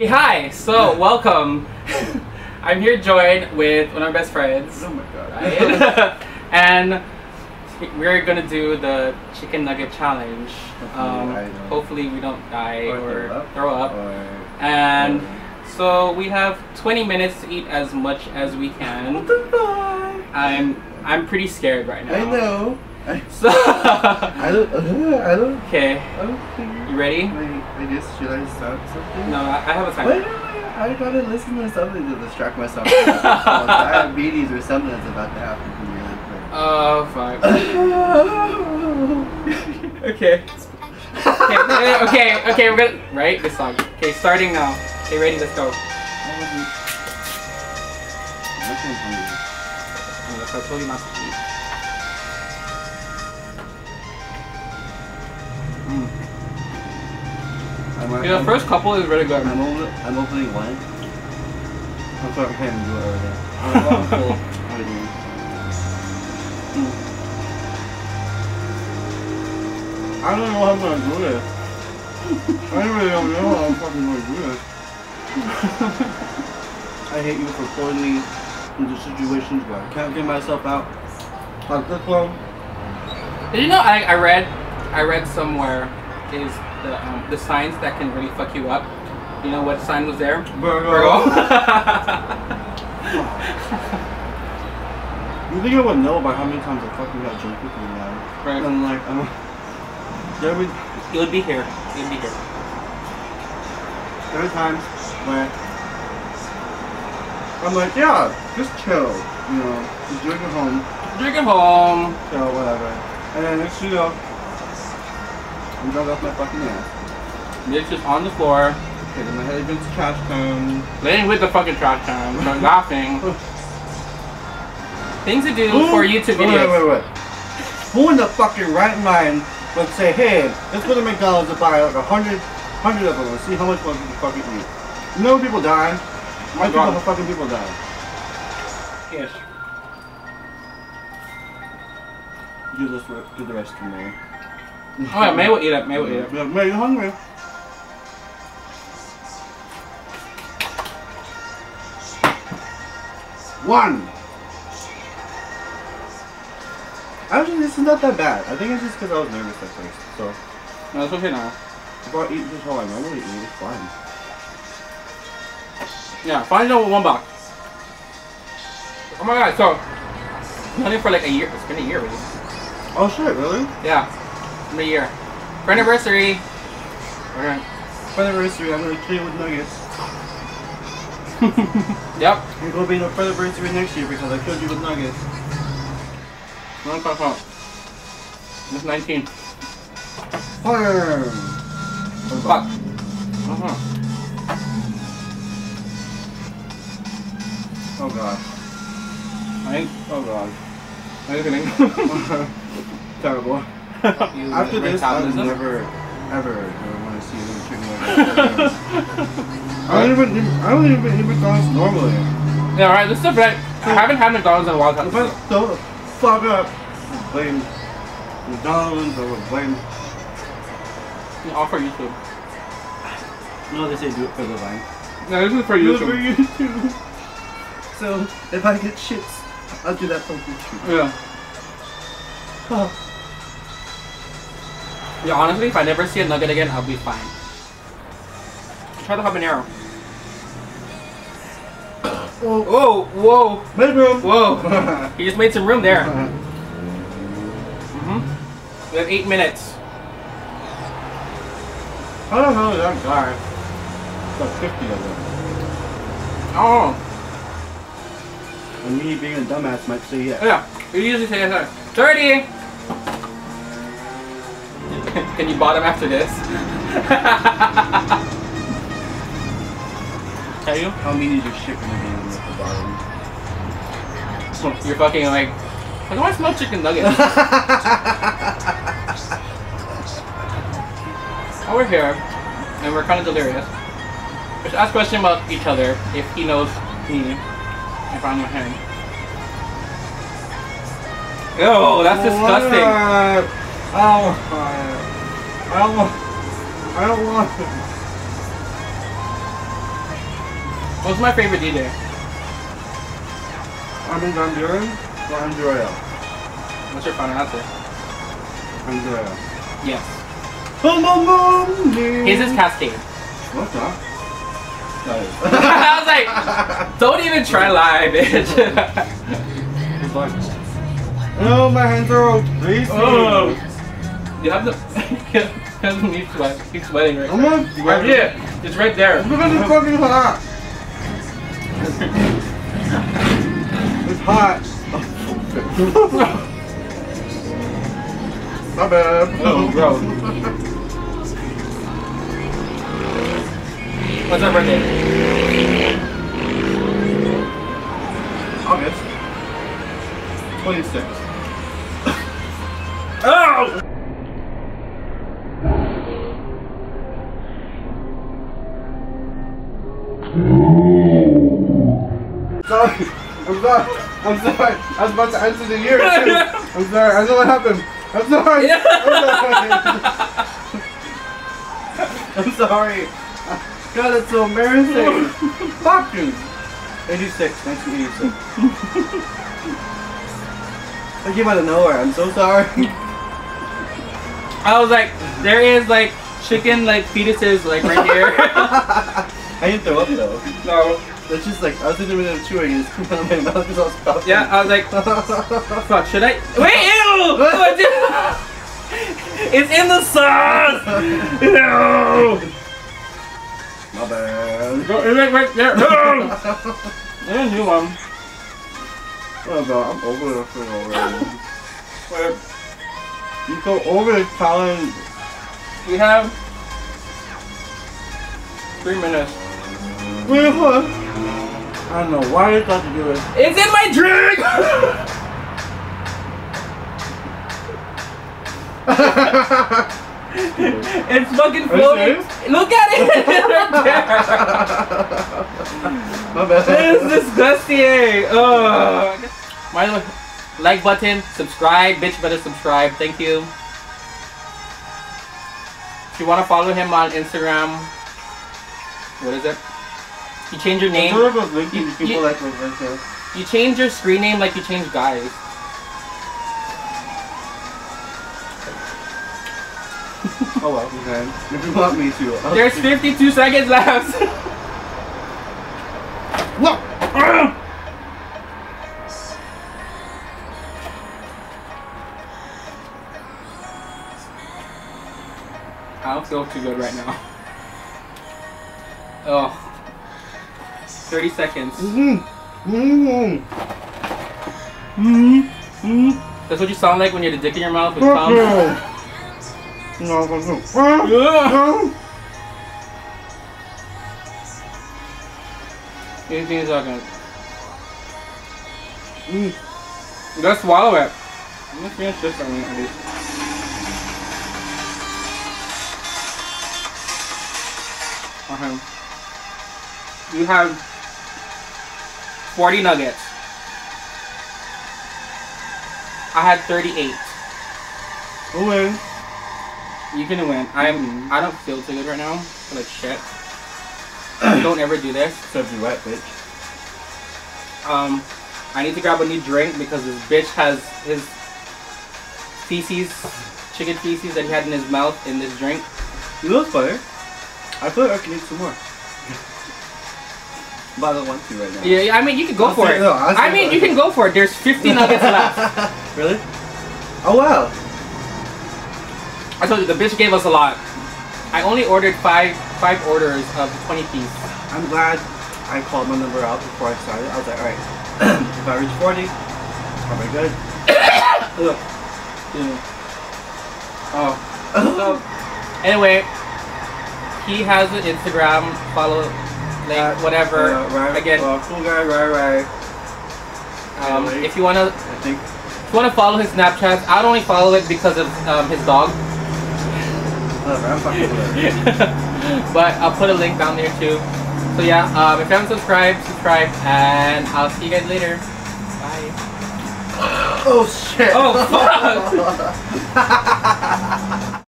Hey, hi! So, welcome. I'm here joined with one of our best friends. Oh my god. Ryan. And we're gonna do the Chicken Nugget challenge. Hopefully we don't die or throw up. And so we have 20 minutes to eat as much as we can. What the fuck? I'm pretty scared right now. I know. So I don't. Okay. Okay. You ready? I guess should I start something? No, I have a time. Wait, I gotta listen to something to distract myself. Diabetes or something that's about to happen to me really quick. Oh fuck. Okay. Okay, we're gonna write this song. Okay, starting now. Okay, ready, let's go. I'm hungry. I told you not to eat. Yeah, the first couple is really good. I'm opening one. I'm sorry, I can't even do it already. I'm full already. I don't know how I'm gonna do this. I really don't know how I'm fucking gonna do this. I hate you for pulling me into situations where I can't get myself out. Like this one. Did you know I read somewhere is the signs that can really fuck you up. You know what sign was there? Virgo. You think I would know by how many times I fucking got drunk with you now? Right. And like, It would be here. It would be here. There are times where I'm like, yeah, just chill, you know, just drink at home. Drink at home. Chill, whatever. And then next you know, I'm drunk off my fucking ass. It's just on the floor. Okay, then my head against the trash can. Laying with the fucking trash can. But laughing. Things to do for YouTube videos. Wait. Who in the fucking right mind would say, hey, let's go to McDonald's and buy like 100 of them and see how much more we can fucking eat. You know people die? Why fucking people die? Yes. Do the rest to me. Oh yeah, May will eat it. May will eat it. Yeah, May, you hungry? One! Actually, this is not that bad. I think it's just because I was nervous at first. So, No, it's okay now. if I eat this how I normally eat, it's fine. Yeah, find out one box. Oh my god, so only for like a year. It's been a year already. Oh shit, really? Yeah, it's been a year. For anniversary. Okay. For anniversary, I'm gonna kill you with nuggets. Yep. You're gonna be in a anniversary next year because I killed you with nuggets. It's 19. Fire! Fuck. Oh god. Oh god. Are you kidding? Terrible. After this, I would never ever want to see another chicken nugget. I don't even eat McDonald's normally. Yeah, right. This is the bread. I haven't had McDonald's in a while. If I throw the fuck up, blame McDonald's or blame. All for YouTube. No, they say do it for the vine. No, this is for Do it YouTube. for YouTube. So if I get shits, I'll do that for YouTube. Yeah. Oh. Yeah, honestly, if I never see a nugget again, I'll be fine. Try the habanero. Whoa, whoa, Make room. whoa. He just made some room there. We have 8 minutes. I don't know that guy. It's like 50 of them. Oh. And me being a dumbass might say yes. Yeah, we usually say that. 30! Can you bottom after this? Tell you? How mean is your shit gonna be at the bottom? You're fucking like do I smell chicken nuggets? Oh, we're here, and we're kind of delirious. Let's ask questions about each other, if he knows me, if I know him. Ew, that's disgusting. Oh, I don't want it. What's my favorite DJ? Armin Van Buren or Andrea? What's your final answer? Andrea. Yes. Boom, boom, boom. His is Cascade. What's that? I was like, don't even try lie, bitch. Oh, my hands are all greasy. Oh. You have the. He's sweating. He's sweating right now. Right here. It's right there. Look at this fucking hot. It's hot. My bad. Oh, bro. What's our birthday? August 26th. Oh! Sorry. I'm sorry. I was about to answer the year too. I'm sorry. I know what happened. I'm sorry. I'm sorry. God, that's so embarrassing. Fuck you. 1986. I came out of nowhere. I'm so sorry. I was like, there is like chicken like fetuses like right here. I didn't throw up though. No. It's just like, I was in the middle of chewing and it's coming out of my mouth because I was coughing. Yeah, I was like, fuck, should I? Wait, ew! It's in the sauce! No! My bad. Go, it's right there. No! There's a new one. Oh god, I'm over this thing already. Wait. You go over the challenge. We have 3 minutes. Wait, what? I don't know why you thought to do it. It's in my drink! It's fucking floating. Look at it! Right there. My bad. This is disgusting. Oh. My like button, subscribe, bitch better subscribe. Thank you. If you want to follow him on Instagram, what is it? You change your name. You change your screen name like you change guys. Oh well, okay. If you want me to. There's 52 seconds left. Look! I don't feel too good right now. Oh. 30 seconds. That's what you sound like when you have the dick in your mouth with cum? No, 18 seconds. You gotta swallow it. I'm gonna finish this one at least. Okay. You have 40 nuggets. I had 38. Who wins? You can win. I don't feel too good right now. I feel like shit. Don't ever do this. Except you wet, bitch. I need to grab a new drink because this bitch has his feces, chicken feces that he had in his mouth in this drink. You know what's funny? I feel like I can eat some more. But I don't want to right now. Yeah, I mean, you can go for it. No, I mean, you can go for it. There's 50 nuggets left. Really? Oh, wow. I told you, the bitch gave us a lot. I only ordered five orders of 20 piece. I'm glad I called my number out before I started. I was like, alright, if I reach 40, I'll be good. Oh. So, anyway, he has an Instagram, follow, like, whatever. Again, cool guy, right. If you wanna, follow his Snapchat, I'd only follow it because of his dog. I'm fucking with it. But I'll put a link down there too. So yeah, if you haven't subscribed, and I'll see you guys later. Bye. Oh shit. Oh fuck.